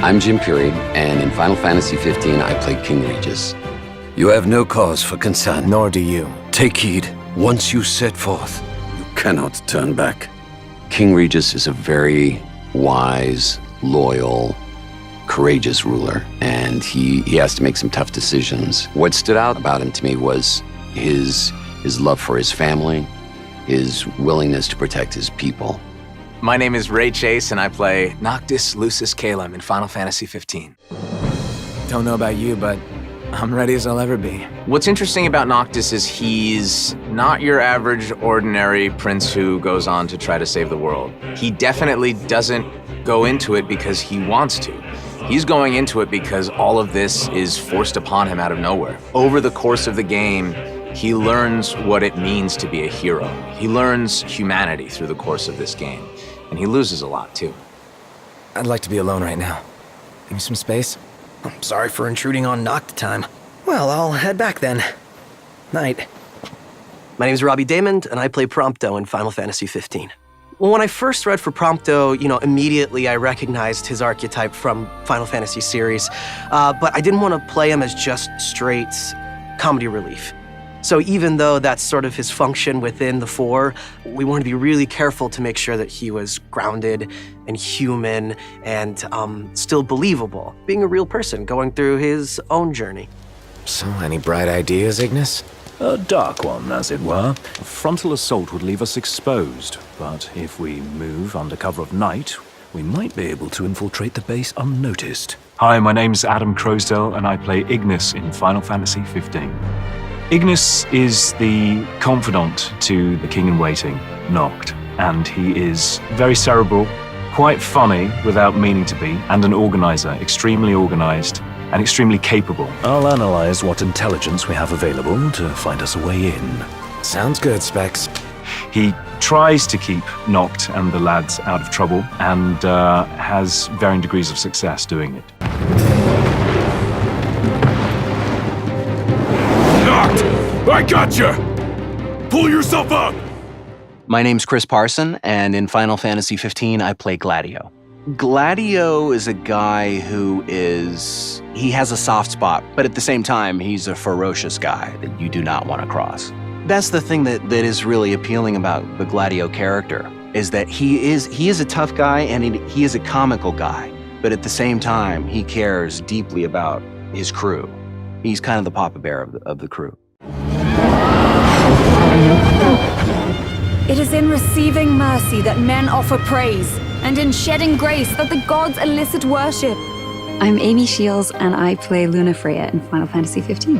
I'm Jim Curie, and in Final Fantasy 15, I played King Regis. You have no cause for concern. Nor do you. Take heed. Once you set forth, you cannot turn back. King Regis is a very wise, loyal, courageous ruler, and he has to make some tough decisions. What stood out about him to me was his love for his family, his willingness to protect his people. My name is Ray Chase, and I play Noctis Lucis Calum in Final Fantasy 15. Don't know about you, but I'm ready as I'll ever be. What's interesting about Noctis is he's not your average, ordinary prince who goes on to try to save the world. He definitely doesn't go into it because he wants to. He's going into it because all of this is forced upon him out of nowhere. Over the course of the game, he learns what it means to be a hero. He learns humanity through the course of this game. And he loses a lot, too. I'd like to be alone right now. Give me some space. I'm sorry for intruding on Noct time. Well, I'll head back then. Night. My name's Robbie Damon, and I play Prompto in Final Fantasy 15. Well, when I first read for Prompto, immediately I recognized his archetype from Final Fantasy series, but I didn't want to play him as just straight comedy relief. So even though that's sort of his function within the 4, we wanted to be really careful to make sure that he was grounded and human and still believable, being a real person going through his own journey. So, any bright ideas, Ignis? A dark one, as it were. A frontal assault would leave us exposed, but if we move under cover of night, we might be able to infiltrate the base unnoticed. Hi, my name's Adam Crosdale, and I play Ignis in Final Fantasy 15. Ignis is the confidant to the king-in-waiting, Noct, and he is very cerebral, quite funny without meaning to be, and an organizer, extremely organized and extremely capable. I'll analyze what intelligence we have available to find us a way in. Sounds good, Specs. He tries to keep Noct and the lads out of trouble, and has varying degrees of success doing it. I gotcha! Pull yourself up! My name's Chris Parson, and in Final Fantasy 15, I play Gladio. Gladio is a guy who he has a soft spot, but at the same time, he's a ferocious guy that you do not want to cross. That's the thing that is really appealing about the Gladio character, is that he is a tough guy and he is a comical guy, but at the same time, he cares deeply about his crew. He's kind of the Papa Bear of the crew. It is in receiving mercy that men offer praise, and in shedding grace that the gods elicit worship. I'm Amy Shields, and I play Luna Freya in Final Fantasy 15.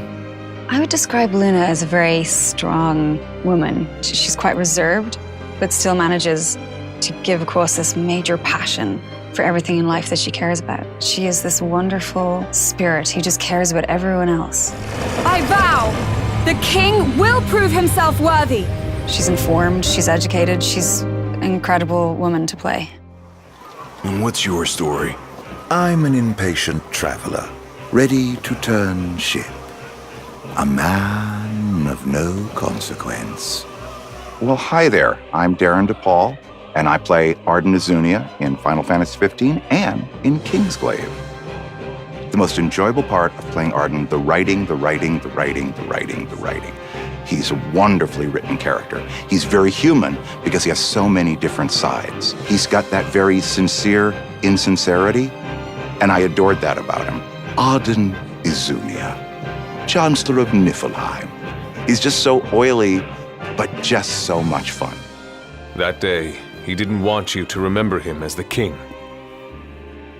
I would describe Luna as a very strong woman. She's quite reserved, but still manages to give across this major passion for everything in life that she cares about. She is this wonderful spirit who just cares about everyone else. I vow, the king will prove himself worthy. She's informed, she's educated, she's an incredible woman to play. And what's your story? I'm an impatient traveler, ready to turn ship. A man of no consequence. Well, hi there. I'm Darren DePaul, and I play Arden Azunia in Final Fantasy 15 and in Kingsglaive. The most enjoyable part of playing Arden, the writing. He's a wonderfully written character. He's very human because he has so many different sides. He's got that very sincere insincerity, and I adored that about him. Arden Azunia, Chancellor of Niflheim. He's just so oily, but just so much fun. That day, he didn't want you to remember him as the king.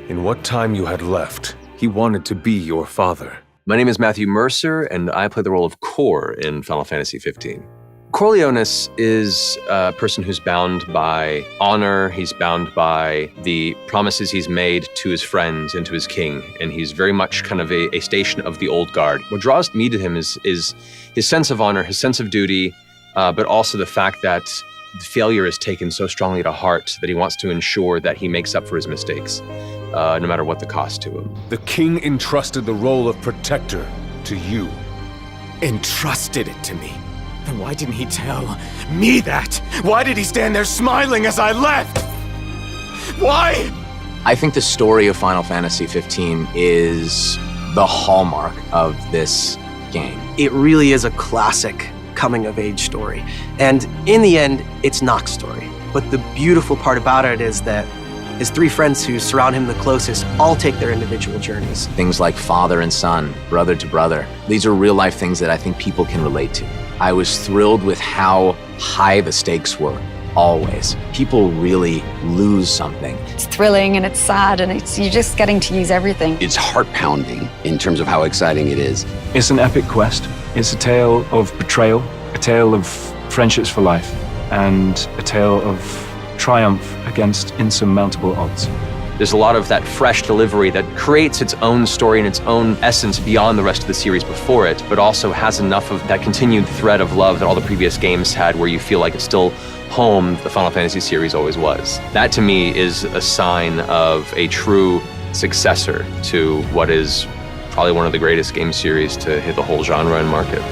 In what time you had left, he wanted to be your father. My name is Matthew Mercer, and I play the role of Cor in Final Fantasy 15. Corleones is a person who's bound by honor, he's bound by the promises he's made to his friends and to his king, and he's very much kind of a station of the old guard. What draws me to him is his sense of honor, his sense of duty, but also the fact that failure is taken so strongly to heart that he wants to ensure that he makes up for his mistakes, no matter what the cost to him. The king entrusted the role of protector to you. Entrusted it to me? Then why didn't he tell me that? Why did he stand there smiling as I left? Why? I think the story of Final Fantasy 15 is the hallmark of this game. It really is a classic coming-of-age story. And in the end, it's Noct's story. But the beautiful part about it is that his three friends who surround him the closest all take their individual journeys. Things like father and son, brother to brother. These are real-life things that I think people can relate to. I was thrilled with how high the stakes were, always. People really lose something. It's thrilling and it's sad and you're just getting to use everything. It's heart-pounding in terms of how exciting it is. It's an epic quest. It's a tale of betrayal, a tale of friendships for life, and a tale of triumph against insurmountable odds. There's a lot of that fresh delivery that creates its own story and its own essence beyond the rest of the series before it, but also has enough of that continued thread of love that all the previous games had, where you feel like it's still home the Final Fantasy series always was. That to me is a sign of a true successor to what is probably one of the greatest game series to hit the whole genre and market.